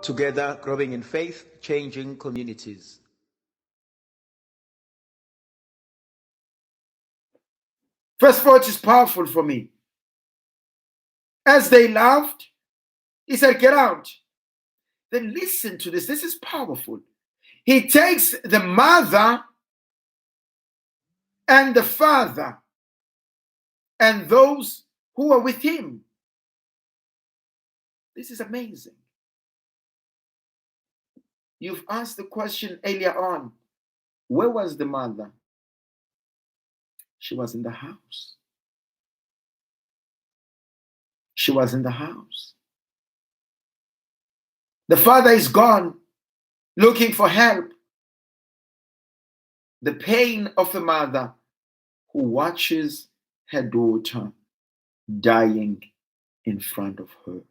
Together, growing in faith, changing communities. Verse 40 is powerful for me. As they laughed, he said, "Get out." Then listen to this. This is powerful. He takes the mother and the father and those who are with him. This is amazing. You've asked the question earlier on, where was the mother? She was in the house. She was in the house. The father is gone, looking for help. The pain of a mother who watches her daughter dying in front of her.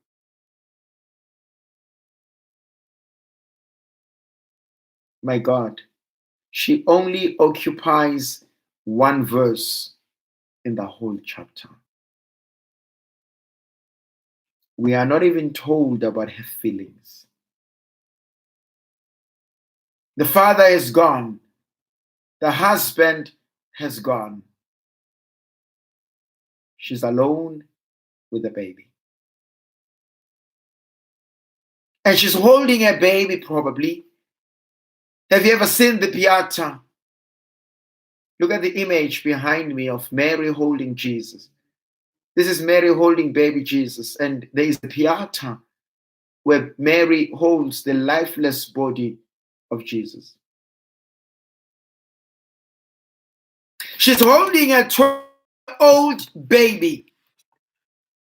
My God, she only occupies one verse in the whole chapter. We are not even told about her feelings. The father is gone. The husband has gone. She's alone with the baby. And she's holding her baby, probably. Have you ever seen the piata? Look at the image behind me of Mary holding Jesus. This is Mary holding baby Jesus. And there is the piata where Mary holds the lifeless body of Jesus. She's holding a 12-year-old baby.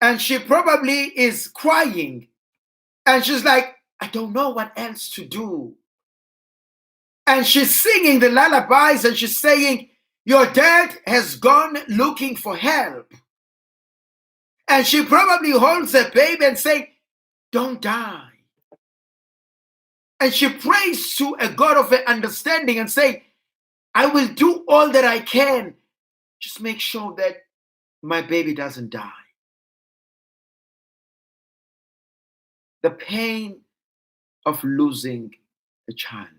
And she probably is crying. And she's like, I don't know what else to do. And she's singing the lullabies and she's saying, your dad has gone looking for help. And she probably holds the baby and saying, don't die. And she prays to a God of understanding and say, I will do all that I can. Just make sure that my baby doesn't die. The pain of losing a child.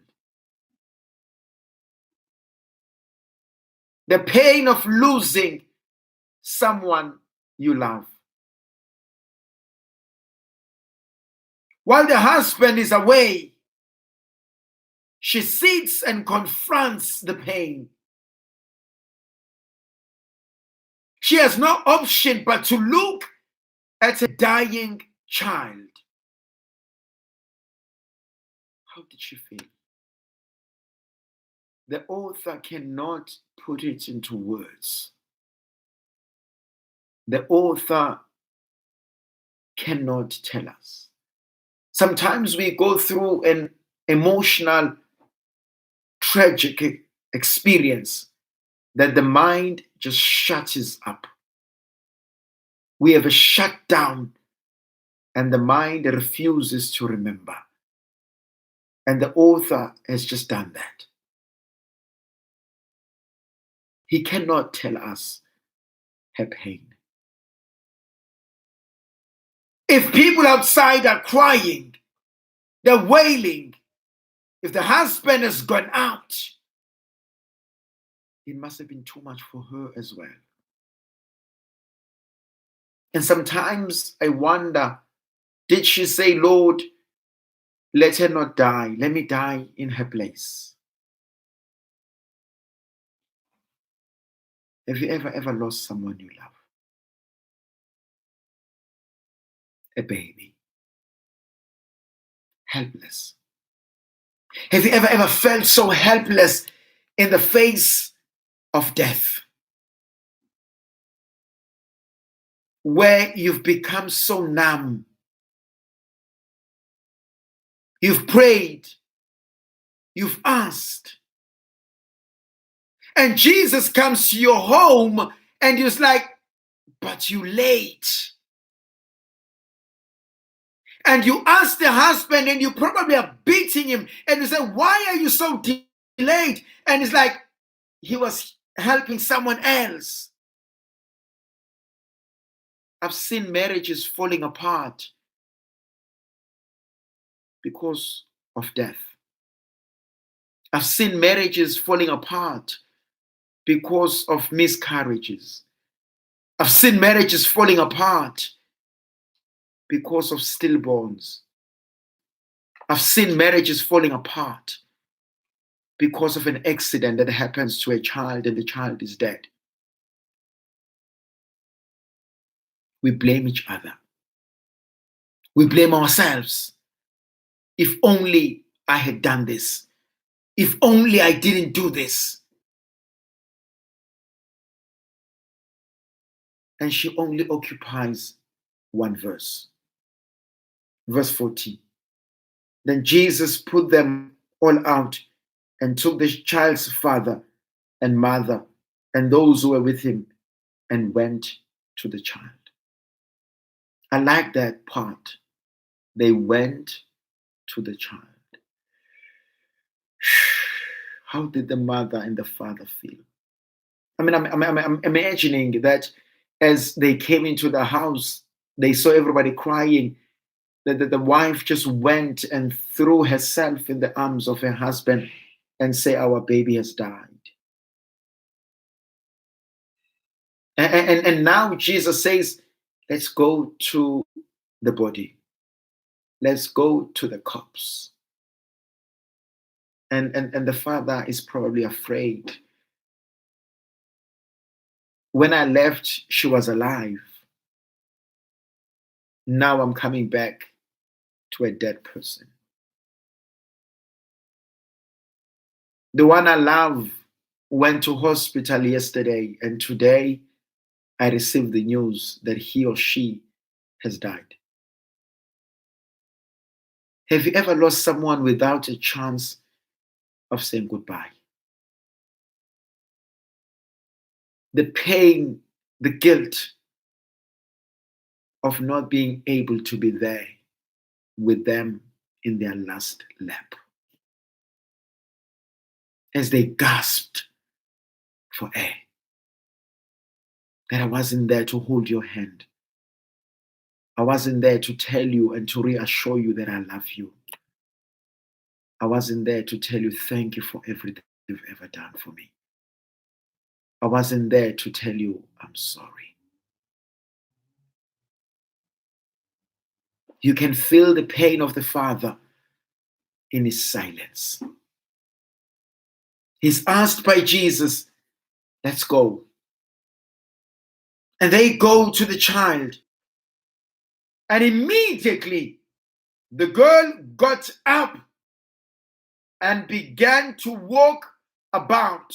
The pain of losing someone you love. While the husband is away, she sits and confronts the pain. She has no option but to look at a dying child. How did she feel? The author cannot put it into words. The author cannot tell us. Sometimes we go through an emotional, tragic experience that the mind just shuts up. We have a shutdown and the mind refuses to remember. And the author has just done that. He cannot tell us her pain. If people outside are crying, they're wailing, if the husband has gone out, it must have been too much for her as well. And sometimes I wonder, did she say, Lord, let her not die. Let me die in her place. Have you ever lost someone you love? A baby. Helpless. Have you ever felt so helpless in the face of death? Where you've become so numb. You've prayed. You've asked. And Jesus comes to your home and he's like, but you late. And you ask the husband and you probably are beating him. And you say, why are you so delayed? And it's like, he was helping someone else. I've seen marriages falling apart because of death. I've seen marriages falling apart because of miscarriages. I've seen marriages falling apart because of stillborns. I've seen marriages falling apart because of an accident that happens to a child and the child is dead. We blame each other. We blame ourselves. If only I had done this. If only I didn't do this. And she only occupies one verse. Verse 14. Then Jesus put them all out and took the child's father and mother and those who were with him and went to the child. I like that part. They went to the child. How did the mother and the father feel? I mean, I'm imagining that as they came into the house, they saw everybody crying. That the wife just went and threw herself in the arms of her husband and say, "Our baby has died." And now Jesus says, "Let's go to the body. Let's go to the corpse." And the father is probably afraid. When I left, she was alive. Now I'm coming back to a dead person. The one I love went to hospital yesterday, and today I received the news that he or she has died. Have you ever lost someone without a chance of saying goodbye? The pain, the guilt of not being able to be there with them in their last lap. As they gasped for air, that I wasn't there to hold your hand. I wasn't there to tell you and to reassure you that I love you. I wasn't there to tell you thank you for everything you've ever done for me. I wasn't there to tell you I'm sorry. You can feel the pain of the Father in his silence. He's asked by Jesus, "Let's go." And they go to the child. And immediately the girl got up and began to walk about,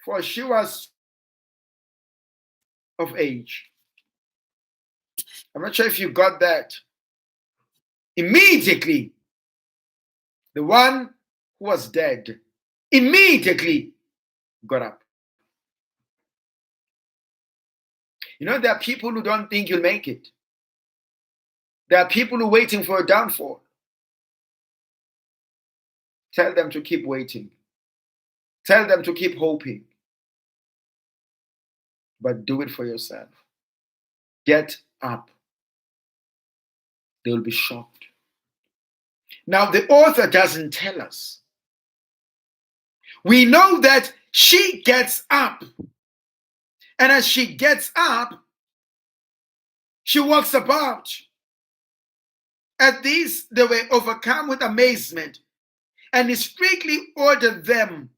for she was of age. I'm not sure if you got that. Immediately, the one who was dead immediately got up. You know, there are people who don't think you'll make it. There are people who are waiting for a downfall. Tell them to keep waiting. Tell them to keep hoping. But do it for yourself. Get up. They will be shocked. Now, the author doesn't tell us. We know that she gets up. And as she gets up, she walks about. At this, they were overcome with amazement, and he strictly ordered them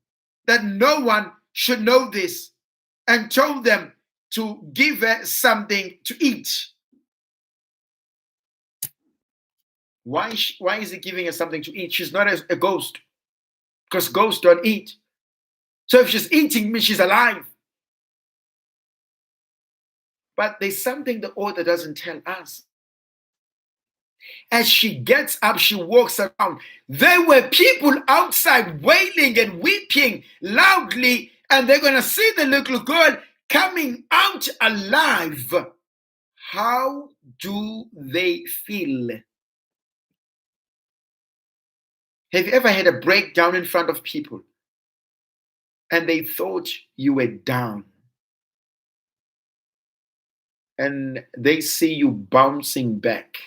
that no one should know this, and told them to give her something to eat. Why is he giving her something to eat? She's not a ghost, because ghosts don't eat. So if she's eating, means she's alive. But there's something the author doesn't tell us. As she gets up, she walks around. There were people outside wailing and weeping loudly, and they're going to see the little girl coming out alive. How do they feel? Have you ever had a breakdown in front of people and they thought you were down? And they see you bouncing back.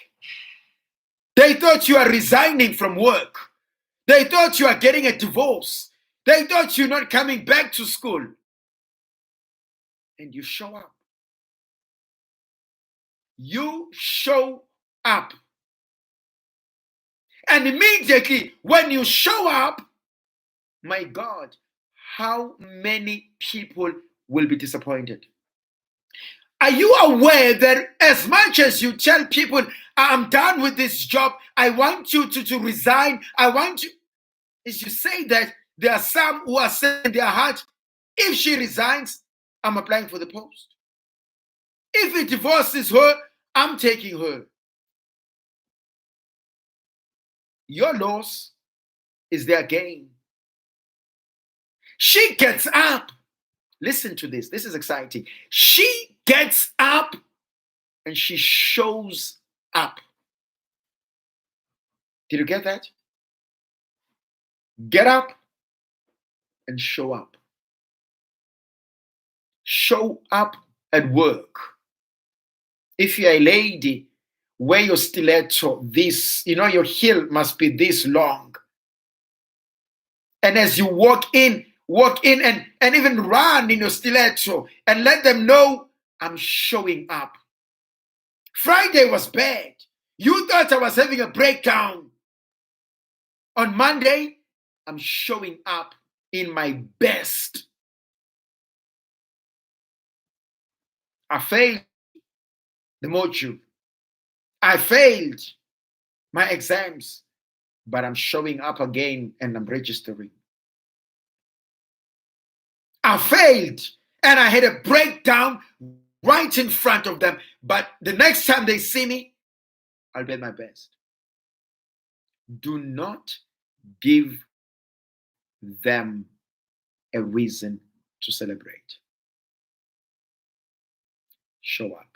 They thought you are resigning from work. They thought you are getting a divorce. They thought you're not coming back to school. And you show up. You show up. And immediately when you show up, my God, how many people will be disappointed? Are you aware that as much as you tell people, I'm done with this job, I want you to resign, I want you, as you say that, there are some who are saying in their heart, if she resigns, I'm applying for the post. If he divorces her, I'm taking her. Your loss is their gain. She gets up. Listen to this. This is exciting. She gets up and she shows up. Did you get that? Get up and show up. Show up at work. If you're a lady, wear your stiletto this, your heel must be this long. And as you walk in and even run in your stiletto and let them know I'm showing up. Friday was bad. You thought I was having a breakdown. On Monday, I'm showing up in my best. I failed the module. I failed my exams, but I'm showing up again and I'm registering. I failed and I had a breakdown right in front of them, but the next time they see me, I'll be at my best. Do not give them a reason to celebrate. Show up.